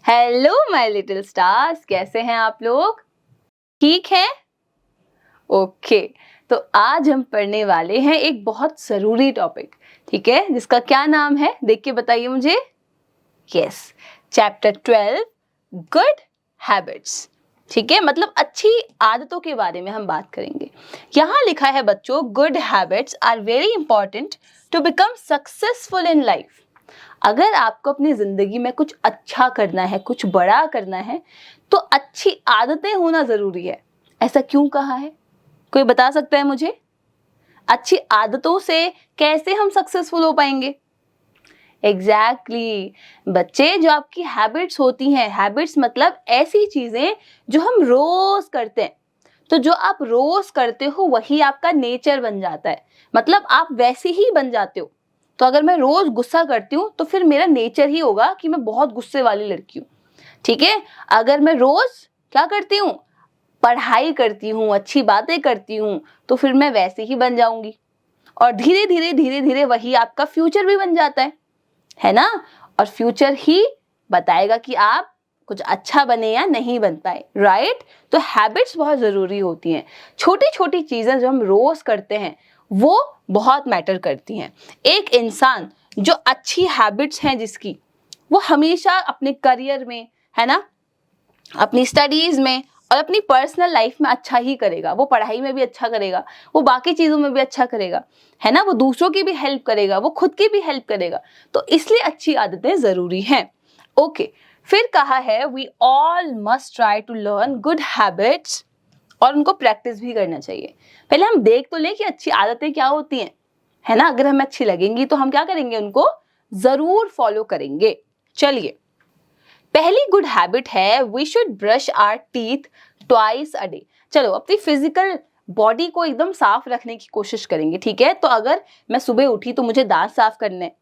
Hello my little stars, कैसे हैं आप लोग? ठीक हैं? ओके। तो आज हम पढ़ने वाले हैं एक बहुत ज़रूरी टॉपिक, ठीक है, जिसका क्या नाम है देख के बताइए मुझे। Yes, chapter 12 good habits. ठीक है, मतलब अच्छी आदतों के बारे में हम बात करेंगे। यहाँ लिखा है बच्चों, good habits are very important to become successful in life. अगर आपको अपनी जिंदगी में कुछ अच्छा करना है, कुछ बड़ा करना है, तो अच्छी आदतें होना जरूरी है। ऐसा क्यों कहा है? कोई बता सकता है मुझे? अच्छी आदतों से कैसे हम सक्सेसफुल हो पाएंगे? एग्जैक्टली बच्चे, जो आपकी हैबिट्स होती हैं, हैबिट्स मतलब ऐसी चीजें जो हम रोज करते हैं, तो जो आप रोज करते हो वही आपका नेचर बन जाता है, मतलब आप वैसे ही बन जाते हो। तो अगर मैं रोज गुस्सा करती हूँ तो फिर मेरा नेचर ही होगा कि मैं बहुत गुस्से वाली लड़की हूँ। ठीक है, अगर मैं रोज क्या करती हूँ, पढ़ाई करती हूँ, अच्छी बातें करती हूँ, तो फिर मैं वैसे ही बन जाऊंगी। और धीरे धीरे वही आपका फ्यूचर भी बन जाता है ना? और फ्यूचर ही बताएगा कि आप कुछ अच्छा बने या नहीं बन पाए, राइट? तो हैबिट्स बहुत जरूरी होती हैं। छोटी छोटी चीजें जो हम रोज करते हैं वो बहुत मैटर करती हैं। एक इंसान जो अच्छी हैबिट्स हैं जिसकी, वो हमेशा अपने करियर में, है ना, अपनी स्टडीज में और अपनी पर्सनल लाइफ में अच्छा ही करेगा। वो पढ़ाई में भी अच्छा करेगा, वो बाकी चीजों में भी अच्छा करेगा, है ना, वो दूसरों की भी हेल्प करेगा, वो खुद की भी हेल्प करेगा। तो इसलिए अच्छी आदतें जरूरी हैं। ओके, फिर कहा है we all must try to learn good habits, और उनको प्रैक्टिस भी करना चाहिए। पहले हम देख तो ले कि अच्छी आदतें क्या होती हैं, है ना? अगर हमें अच्छी लगेंगी तो हम क्या करेंगे, उनको जरूर फॉलो करेंगे। चलिए, पहली गुड हैबिट है we should brush our teeth twice a day. चलो, अपनी फिजिकल बॉडी को एकदम साफ रखने की कोशिश करेंगे। ठीक है, तो अगर मैं सुबह उठी तो मुझे दांत साफ करने,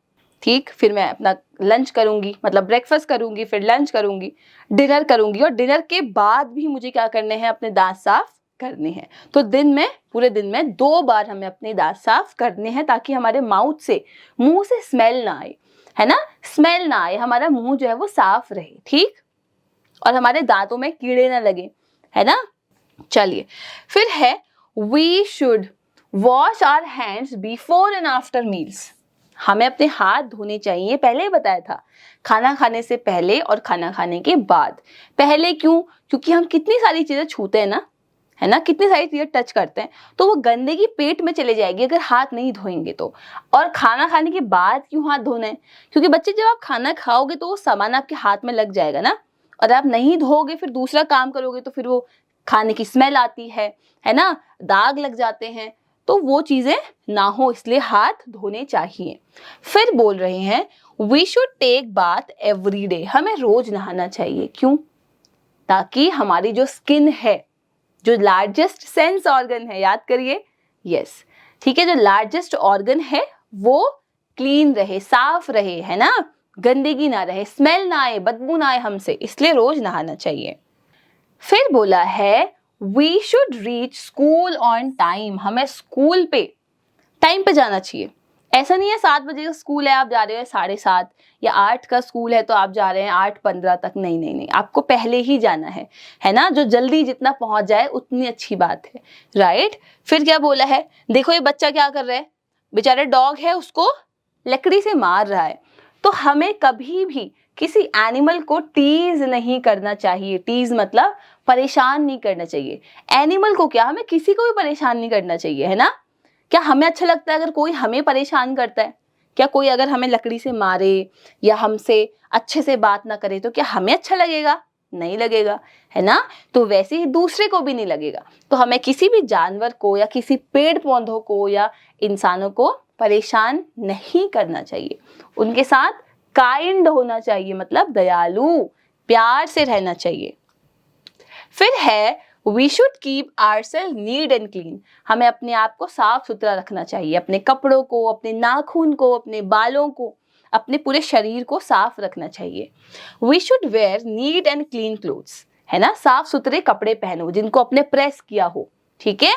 ठीक, फिर मैं अपना लंच करूंगी, मतलब ब्रेकफास्ट करूंगी, फिर लंच करूंगी, डिनर करूंगी, और डिनर के बाद भी मुझे क्या करने हैं, अपने दांत साफ करने हैं। तो दिन में, पूरे दिन में 2 बार हमें अपने दांत साफ करने हैं, ताकि हमारे मुंह से स्मेल ना आए, है ना, स्मेल ना आए, हमारा मुंह जो है वो साफ रहे, ठीक, और हमारे दांतों में कीड़े ना लगे, है ना। चलिए, फिर है we should wash our hands before and after meals. हमें अपने हाथ धोने चाहिए, पहले ही बताया था, खाना खाने से पहले और खाना खाने के बाद। पहले क्यों? क्योंकि हम कितनी सारी चीजें छूते हैं ना, है ना, कितनी सारी चीजें टच करते हैं, तो वो गंदगी पेट में चले जाएगी अगर हाथ नहीं धोएंगे तो। और खाना खाने के बाद क्यों हाथ धोना है? क्योंकि बच्चे, जब आप खाना खाओगे तो वो सामान आपके हाथ में लग जाएगा ना, और आप नहीं धोगे, फिर दूसरा काम करोगे तो फिर वो खाने की स्मेल आती है ना, दाग लग जाते हैं। तो वो चीजें ना हो, इसलिए हाथ धोने चाहिए। फिर बोल रहे हैं we should take bath every day. हमें रोज नहाना चाहिए। क्यों? ताकि हमारी जो स्किन है, जो लार्जेस्ट सेंस ऑर्गन है, याद करिए, यस, ठीक है, जो लार्जेस्ट ऑर्गन है वो क्लीन रहे, साफ रहे, है ना, गंदगी ना रहे, स्मेल ना आए, बदबू ना आए हमसे, इसलिए रोज नहाना चाहिए। फिर बोला है we should reach school on time. हमें स्कूल पे टाइम पे जाना चाहिए। ऐसा नहीं है 7 बजे का स्कूल है आप जा रहे हो 7:30, या 8 का स्कूल है तो आप जा रहे हैं 8:15 तक। नहीं नहीं नहीं, आपको पहले ही जाना है ना। जो जल्दी जितना पहुंच जाए उतनी अच्छी बात है, राइट। फिर क्या बोला है, देखो ये बच्चा क्या कर रहा है, बेचारे डॉग है, उसको लकड़ी से मार रहा है। तो हमें कभी भी किसी एनिमल को टीज नहीं करना चाहिए। टीज मतलब परेशान नहीं करना चाहिए। एनिमल को क्या, हमें किसी को भी परेशान नहीं करना चाहिए, है ना। क्या हमें अच्छा लगता है अगर कोई हमें परेशान करता है? क्या कोई अगर हमें लकड़ी से मारे या हमसे अच्छे से बात ना करे तो क्या हमें अच्छा लगेगा? नहीं लगेगा, है ना। तो वैसे ही दूसरे को भी नहीं लगेगा। तो हमें किसी भी जानवर को या किसी पेड़ पौधों को या इंसानों को परेशान नहीं करना चाहिए। उनके साथ काइंड होना चाहिए, मतलब दयालु, प्यार से रहना चाहिए। फिर है we should keep ourself neat and clean. हमें अपने आप को साफ सुथरा रखना चाहिए, अपने कपड़ों को, अपने नाखून को, अपने बालों को, अपने पूरे शरीर को साफ रखना चाहिए। We should wear neat and clean clothes, है ना, साफ सुथरे कपड़े पहनो जिनको अपने प्रेस किया हो, ठीक है।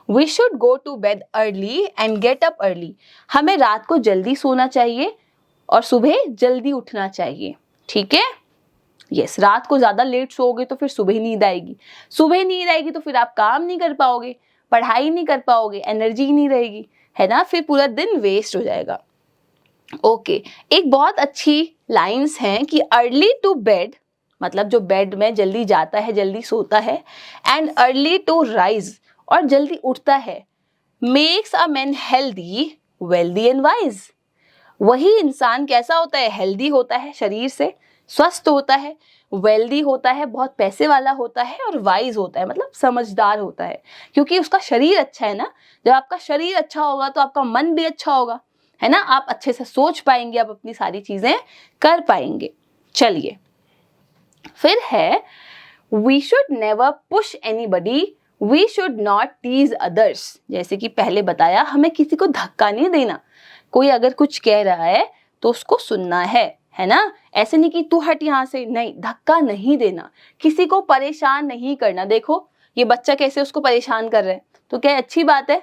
We should go to bed early and get up early. हमें रात को जल्दी सोना चाहिए और सुबह जल्दी उठना चाहिए, ठीक है। यस, रात को ज़्यादा लेट सोओगे तो फिर सुबह नींद आएगी, सुबह नींद आएगी तो फिर आप काम नहीं कर पाओगे, पढ़ाई नहीं कर पाओगे, एनर्जी नहीं रहेगी, है ना, फिर पूरा दिन वेस्ट हो जाएगा। ओके, एक बहुत अच्छी लाइंस हैं कि अर्ली टू बेड, मतलब जो बेड में जल्दी जाता है जल्दी सोता है, एंड अर्ली टू राइज, और जल्दी उठता है, makes a man healthy wealthy and wise. वही इंसान कैसा होता है, हेल्दी होता है, शरीर से स्वस्थ होता है, वेल्दी होता है, बहुत पैसे वाला होता है, और वाइज होता है, मतलब समझदार होता है, क्योंकि उसका शरीर अच्छा है ना। जब आपका शरीर अच्छा होगा तो आपका मन भी अच्छा होगा, है ना, आप अच्छे से सोच पाएंगे, आप अपनी सारी चीजें कर पाएंगे। चलिए, फिर है we should never push anybody, we should not tease others. जैसे कि पहले बताया, हमें किसी को धक्का नहीं देना, कोई अगर कुछ कह रहा है तो उसको सुनना है ना, ऐसे नहीं कि तू हट यहाँ से, नहीं, धक्का नहीं देना, किसी को परेशान नहीं करना। देखो ये बच्चा कैसे उसको परेशान कर रहे हैं, तो क्या अच्छी बात है?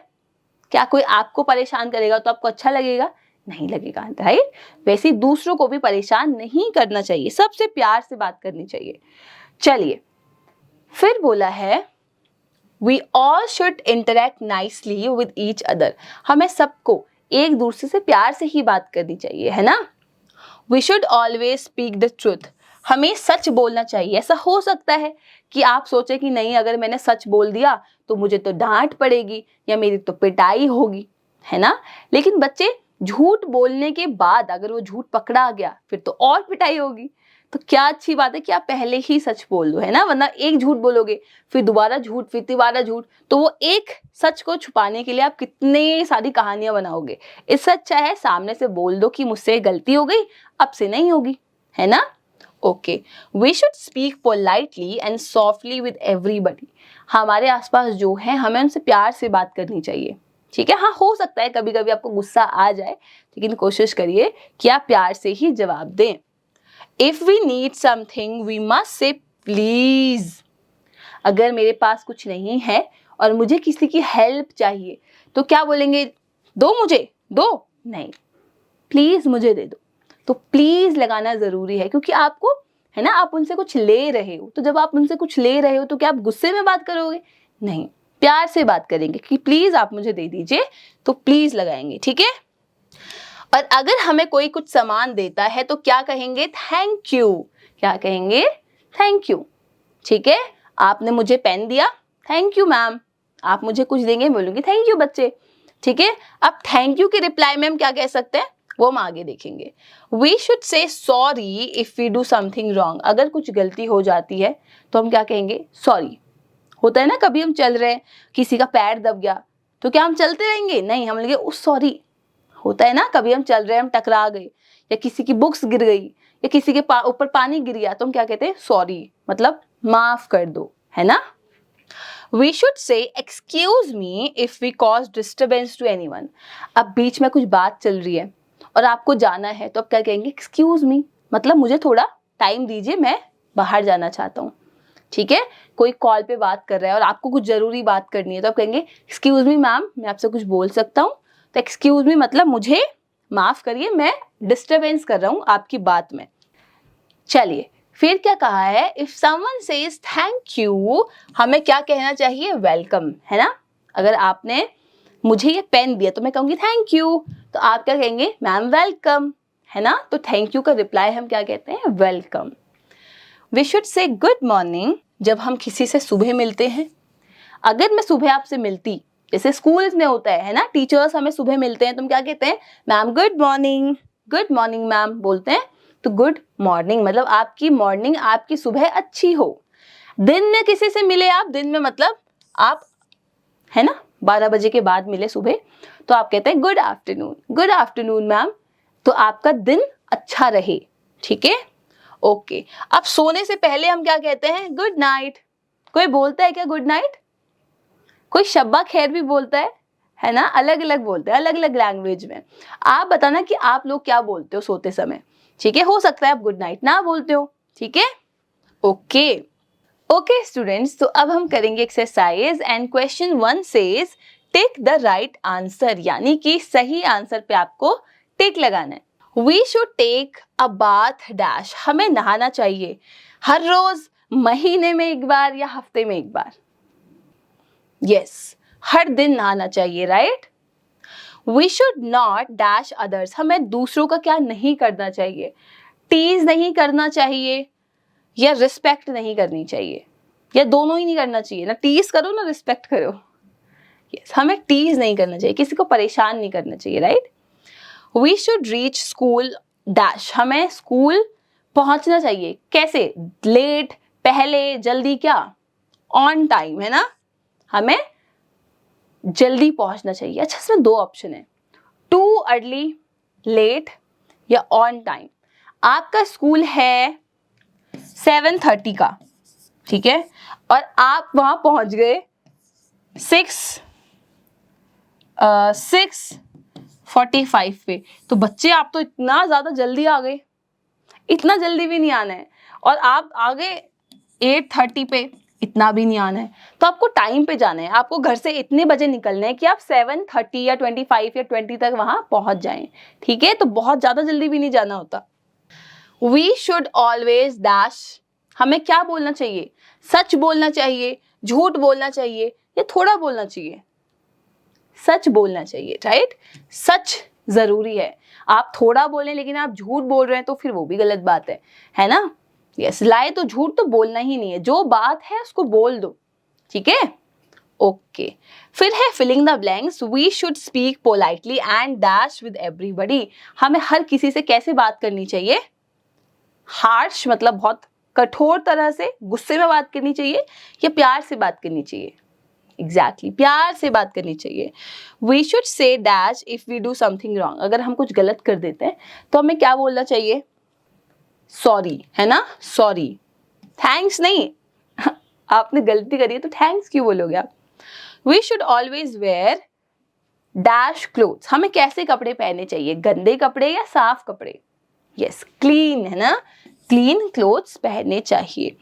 क्या कोई आपको परेशान करेगा तो आपको अच्छा लगेगा? नहीं लगेगा, राइट? वैसे दूसरों को भी परेशान नहीं करना चाहिए, सबसे प्यार से बात करनी चाहिए। चलिए, फिर बोला है we all should interact nicely with each other. हमें सबको एक दूसरे से प्यार से ही बात करनी चाहिए, है ना। We should always speak the truth, हमें सच बोलना चाहिए। ऐसा हो सकता है कि आप सोचे कि नहीं, अगर मैंने सच बोल दिया तो मुझे तो डांट पड़ेगी या मेरी तो पिटाई होगी, है ना। लेकिन बच्चे, झूठ बोलने के बाद अगर वो झूठ पकड़ा गया फिर तो और पिटाई होगी। तो क्या अच्छी बात है कि आप पहले ही सच बोल दो, है ना, वरना एक झूठ बोलोगे फिर दोबारा झूठ फिर तिबारा झूठ, तो वो एक सच को छुपाने के लिए आप कितने सारी कहानियां बनाओगे। इससे अच्छा है सामने से बोल दो कि मुझसे गलती हो गई, अब से नहीं होगी, है ना। Okay, we should speak politely and softly with everybody. हमारे आसपास जो है हमें उनसे प्यार से बात करनी चाहिए, ठीक है। हाँ, हो सकता है कभी कभी आपको गुस्सा आ जाए, लेकिन कोशिश करिए कि आप प्यार से ही जवाब दें। If we need something we must say please. अगर मेरे पास कुछ नहीं है और मुझे किसी की हेल्प चाहिए तो क्या बोलेंगे? दो मुझे, दो नहीं, प्लीज मुझे दे दो। तो प्लीज लगाना जरूरी है, क्योंकि आपको, है ना, आप उनसे कुछ ले रहे हो, तो जब आप उनसे कुछ ले रहे हो तो क्या आप गुस्से में बात करोगे? नहीं, प्यार से बात करेंगे कि प्लीज आप मुझे दे दीजिए, तो प्लीज लगाएंगे, ठीक है। और अगर हमें कोई कुछ सामान देता है तो क्या कहेंगे? Thank you. क्या कहेंगे? थैंक यू, ठीक है। आपने मुझे पेन दिया, थैंक यू मैम। आप मुझे कुछ देंगे, बोलूंगी थैंक यू बच्चे, ठीक है। अब थैंक यू के रिप्लाई में हम क्या कह सकते हैं वो हम आगे देखेंगे। We should say sorry if we do something wrong. अगर कुछ गलती हो जाती है तो हम क्या कहेंगे? सॉरी। होता है ना, कभी हम चल रहे हैं, किसी का पैर दब गया, तो क्या हम चलते रहेंगे? नहीं, हम लगे उस सॉरी। होता है ना, कभी हम चल रहे हैं, हम टकरा गए, या किसी की बुक्स गिर गई, या किसी के ऊपर पानी गिर गया, तो हम क्या कहते हैं? सॉरी, मतलब माफ कर दो, है ना। We should say excuse me if we cause disturbance to anyone. अब बीच में कुछ बात चल रही है और आपको जाना है, तो आप क्या कहेंगे? एक्सक्यूज मी, मतलब मुझे थोड़ा टाइम दीजिए, मैं बाहर जाना चाहता हूँ, ठीक है। कोई कॉल पे बात कर रहा है और आपको कुछ जरूरी बात करनी है, तो आप कहेंगे एक्सक्यूज मी मैम, मैं आपसे कुछ बोल सकता हूँ। तो एक्सक्यूज मी मतलब मुझे माफ करिए, मैं डिस्टर्बेंस कर रहा हूँ आपकी बात में। चलिए, फिर क्या कहा है? If someone says thank you, हमें क्या कहना चाहिए? वेलकम, है ना। अगर आपने मुझे ये पेन दिया तो मैं कहूंगी थैंक यू, तो आप क्या कहेंगे? मैम वेलकम, है ना। तो थैंक यू का रिप्लाई हम क्या कहते हैं? Welcome. We should say good morning जब हम किसी से सुबह मिलते हैं। अगर मैं सुबह आपसे मिलती, जैसे स्कूल्स में होता है ना, टीचर्स हमें सुबह मिलते हैं, तुम क्या कहते हैं? मैम गुड मॉर्निंग मैम बोलते हैं। तो गुड मॉर्निंग मतलब आपकी मॉर्निंग, आपकी सुबह अच्छी हो। दिन में किसी से मिले आप, दिन में मतलब आप, है ना, 12 बजे के बाद मिले सुबह, तो आप कहते हैं गुड आफ्टरनून मैम, तो आपका दिन अच्छा रहे, ठीक है। ओके, अब सोने से पहले हम क्या कहते हैं? Good night. कोई बोलता है क्या गुड नाइट? कोई शब्बा खैर भी बोलता है ना, अलग अलग बोलते हैं, अलग अलग लैंग्वेज में। आप बताना कि आप लोग क्या बोलते हो सोते समय, ठीक है। हो सकता है आप गुड नाइट ना बोलते हो, ठीक है। ओके स्टूडेंट्स, तो अब हम करेंगे exercise and question 1 says tick the right answer, यानी कि सही आंसर पे आपको टिक लगाना है। We should take a bath dash, हमें नहाना चाहिए हर रोज, महीने में एक बार या हफ्ते में एक बार। यस, हर दिन नहाना चाहिए, right. We should not dash others, हमें दूसरों का क्या नहीं करना चाहिए, टीज नहीं करना चाहिए या रिस्पेक्ट नहीं करनी चाहिए, या दोनों ही नहीं करना चाहिए, ना टीज करो ना रिस्पेक्ट करो। यस, हमें टीज नहीं करना चाहिए, किसी को परेशान नहीं करना चाहिए, right. We should reach school dash, हमें स्कूल पहुंचना चाहिए, कैसे, लेट, पहले, जल्दी, क्या, ऑन टाइम, है ना, हमें जल्दी पहुंचना चाहिए। अच्छा, इसमें दो ऑप्शन है, टू अर्ली, लेट, या ऑन टाइम। आपका स्कूल है 7:30 का, ठीक है, और आप वहां पहुंच गए 6:45 पे, तो बच्चे आप तो इतना ज्यादा जल्दी आ गए, इतना जल्दी भी नहीं आना है, और आप आ गए 8:30 पे, इतना भी नहीं आना है। तो आपको टाइम पे जाना है, आपको घर से इतने बजे निकलना है कि आप 7:30 या 25 या 20 तक वहां पहुंच जाएं, ठीक है, तो बहुत ज्यादा जल्दी भी नहीं जाना होता। वी शुड ऑलवेज डैश, हमें क्या बोलना चाहिए, सच बोलना चाहिए, झूठ बोलना चाहिए, या थोड़ा बोलना चाहिए, सच बोलना चाहिए, राइट। सच जरूरी है, आप थोड़ा बोलें लेकिन आप झूठ बोल रहे हैं तो फिर वो भी गलत बात है ना। यस, लाए तो झूठ तो बोलना ही नहीं है, जो बात है उसको बोल दो, ठीक है। ओके, फिर है filling the blanks. We should speak politely and dash with everybody, हमें हर किसी से कैसे बात करनी चाहिए, हार्श मतलब बहुत कठोर तरह से, गुस्से में बात करनी चाहिए, या प्यार से बात करनी चाहिए, एग्जैक्टली प्यार से बात करनी चाहिए। We should say dash if we do something wrong, अगर हम कुछ गलत कर देते हैं तो हमें क्या बोलना चाहिए, सॉरी, है ना, सॉरी, थैंक्स नहीं आपने गलती करी है तो थैंक्स क्यों बोलोगे आप। We should always wear dash clothes, हमें कैसे कपड़े पहनने चाहिए, गंदे कपड़े या साफ कपड़े, यस क्लीन, है ना, क्लीन क्लोथ्स पहनने चाहिए।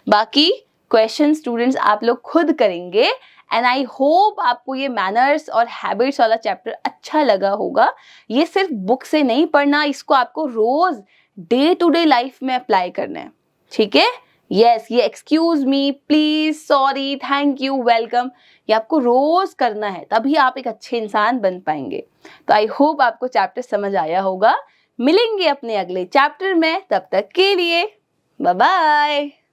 बाकी क्वेश्चन स्टूडेंट्स आप लोग खुद करेंगे, एंड आई होप आपको ये मैनर्स और हैबिट्स वाला चैप्टर अच्छा लगा होगा। ये सिर्फ बुक से नहीं पढ़ना, इसको आपको रोज डे टू डे लाइफ में अप्लाई करना है, ठीक है। यस, ये excuse me, please, sorry, thank you, welcome, ये आपको रोज करना है, तभी आप एक अच्छे इंसान बन पाएंगे। तो आई होप आपको चैप्टर समझ आया होगा। मिलेंगे अपने अगले चैप्टर में, तब तक के लिए बाय बाय।